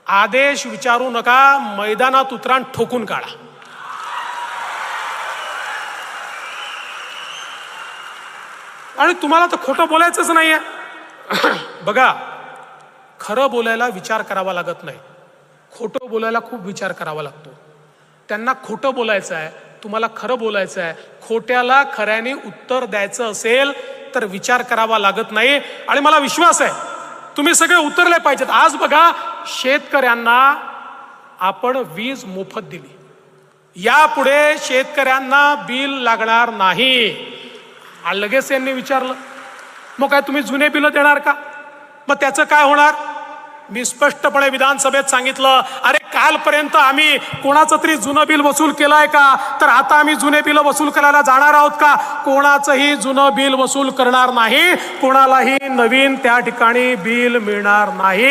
आदेश विचारू नका, मैदानात उतरा, ठोकून काढा. आणि तुम्हाला तर खोटं बोलायचंच नाहीये. बघा, खरं बोलायला विचार करावा लागत नाही, खोटं बोलायला खूप विचार करावा लागतो. त्यांना खोटं बोलायचं आहे, तुम्हाला खरं बोलायचं आहे. खोट्याला खऱ्याने उत्तर द्यायचं असेल तर विचार करावा लागत नाही. आणि मला विश्वास आहे तुम्ही सगळे उतरले पाहिजेत. आज बघा, शेतकऱ्यांना आपण वीज मोफत दिली, यापुढे शेतकऱ्यांना बिल लागणार नाही. लगेच यांनी विचारलं, मग काय तुम्ही जुने बिल देणार का? मग त्याचं काय होणार? मी स्पष्टपणे विधानसभेत सांगितलं, अरे कालपर्यंत आम्ही कोणाचं तरी जुनं बिल वसूल केलंय का? तर आता आम्ही जुने बिल वसूल करायला जाणार आहोत का? कोणाचंही जुनं बिल वसूल करणार नाही, कोणालाही नवीन त्या ठिकाणी बिल मिळणार नाही.